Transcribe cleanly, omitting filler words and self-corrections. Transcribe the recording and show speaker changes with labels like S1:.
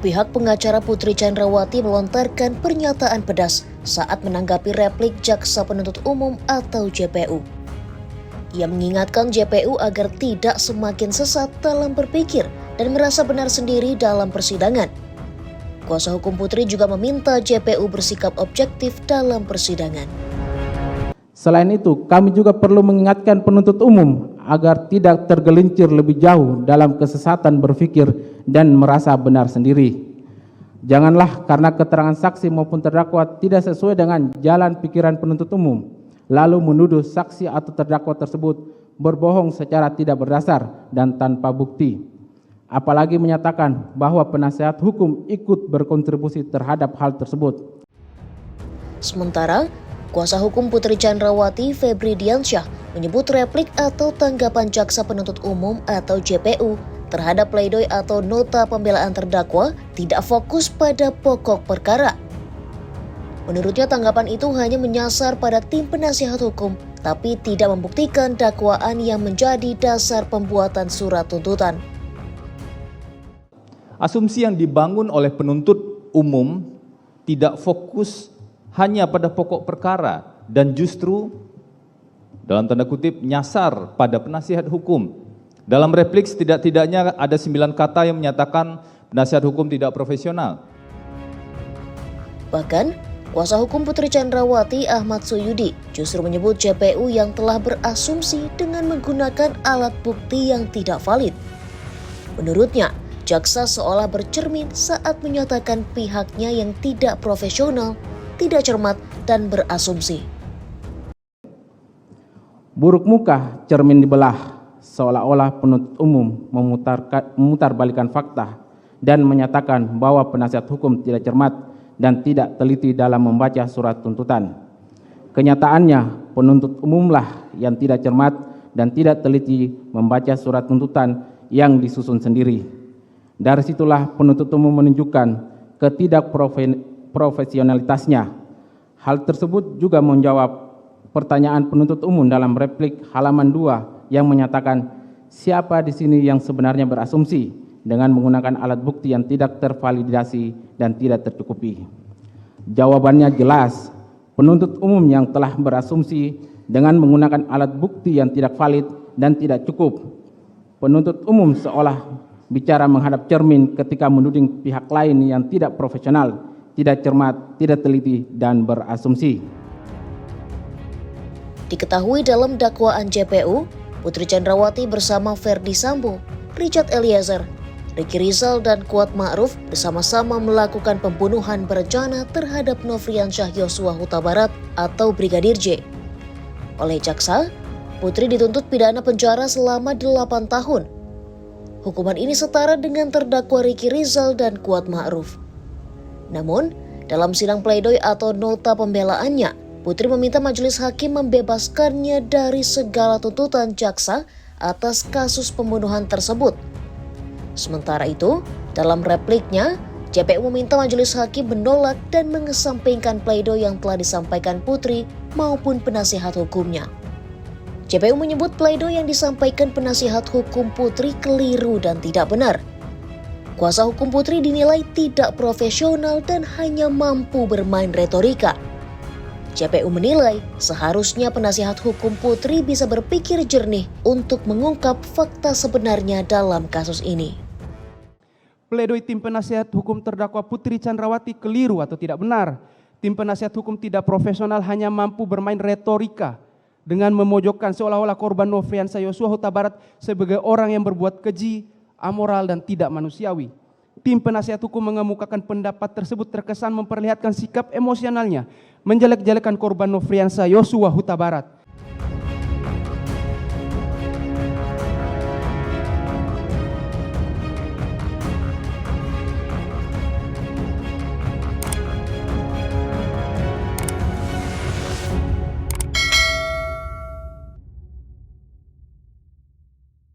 S1: Pihak pengacara Putri Chandrawati melontarkan pernyataan pedas saat menanggapi replik Jaksa Penuntut Umum atau JPU. Ia mengingatkan JPU agar tidak semakin sesat dalam berpikir dan merasa benar sendiri dalam persidangan. Kuasa hukum Putri juga meminta JPU bersikap objektif dalam persidangan.
S2: Selain itu, kami juga perlu mengingatkan penuntut umum agar tidak tergelincir lebih jauh dalam kesesatan berpikir dan merasa benar sendiri. Janganlah karena keterangan saksi maupun terdakwa tidak sesuai dengan jalan pikiran penuntut umum, lalu menuduh saksi atau terdakwa tersebut berbohong secara tidak berdasar dan tanpa bukti. Apalagi menyatakan bahwa penasihat hukum ikut berkontribusi terhadap hal tersebut.
S1: Sementara, kuasa hukum Putri Chandrawati Febri Diansyah menyebut replik atau tanggapan Jaksa Penuntut Umum atau JPU terhadap pledoi atau nota pembelaan terdakwa tidak fokus pada pokok perkara. Menurutnya tanggapan itu hanya menyasar pada tim penasihat hukum, tapi tidak membuktikan dakwaan yang menjadi dasar pembuatan surat tuntutan.
S3: Asumsi yang dibangun oleh penuntut umum tidak fokus hanya pada pokok perkara dan justru dalam tanda kutip nyasar pada penasihat hukum. Dalam replik setidak-tidaknya ada 9 kata yang menyatakan penasihat hukum tidak profesional.
S1: Bahkan, kuasa hukum Putri Chandrawati Ahmad Suyudi justru menyebut JPU yang telah berasumsi dengan menggunakan alat bukti yang tidak valid. Menurutnya, jaksa seolah bercermin saat menyatakan pihaknya yang tidak profesional, tidak cermat, dan berasumsi.
S2: Buruk muka cermin dibelah, seolah-olah penuntut umum memutarbalikkan fakta dan menyatakan bahwa penasihat hukum tidak cermat dan tidak teliti dalam membaca surat tuntutan. Kenyataannya, penuntut umumlah yang tidak cermat dan tidak teliti membaca surat tuntutan yang disusun sendiri. Dari situlah penuntut umum menunjukkan ketidakprofesionalitasnya. Hal tersebut juga menjawab pertanyaan penuntut umum dalam replik halaman 2 yang menyatakan siapa di sini yang sebenarnya berasumsi dengan menggunakan alat bukti yang tidak tervalidasi dan tidak tercukupi. Jawabannya jelas, penuntut umum yang telah berasumsi dengan menggunakan alat bukti yang tidak valid dan tidak cukup. Penuntut umum seolah bicara menghadap cermin ketika menuding pihak lain yang tidak profesional, tidak cermat, tidak teliti, dan berasumsi.
S1: Diketahui dalam dakwaan JPU, Putri Chandrawati bersama Ferdi Sambo, Richard Eliezer, Ricky Rizal, dan Kuat Ma'ruf bersama-sama melakukan pembunuhan berencana terhadap Nofriansyah Yosua Huta Barat atau Brigadir J. Oleh jaksa, Putri dituntut pidana penjara selama 8 tahun. Hukuman ini setara dengan terdakwa Ricky Rizal dan Kuat Ma'ruf. Namun, dalam sidang pledoi atau nota pembelaannya, Putri meminta majelis hakim membebaskannya dari segala tuntutan jaksa atas kasus pembunuhan tersebut. Sementara itu, dalam repliknya, JPU meminta majelis hakim menolak dan mengesampingkan pledoi yang telah disampaikan Putri maupun penasihat hukumnya. JPU menyebut pledoi yang disampaikan penasihat hukum Putri keliru dan tidak benar. Kuasa hukum Putri dinilai tidak profesional dan hanya mampu bermain retorika. JPU menilai seharusnya penasihat hukum Putri bisa berpikir jernih untuk mengungkap fakta sebenarnya dalam kasus ini.
S4: Pledoi tim penasihat hukum terdakwa Putri Chandrawati keliru atau tidak benar. Tim penasihat hukum tidak profesional hanya mampu bermain retorika dengan memojokkan seolah-olah korban Nofriansyah Yosua Huta Barat sebagai orang yang berbuat keji, amoral, dan tidak manusiawi. Tim penasihat hukum mengemukakan pendapat tersebut terkesan memperlihatkan sikap emosionalnya, menjelek-jelekan korban Nofriansyah Yosua Huta Barat.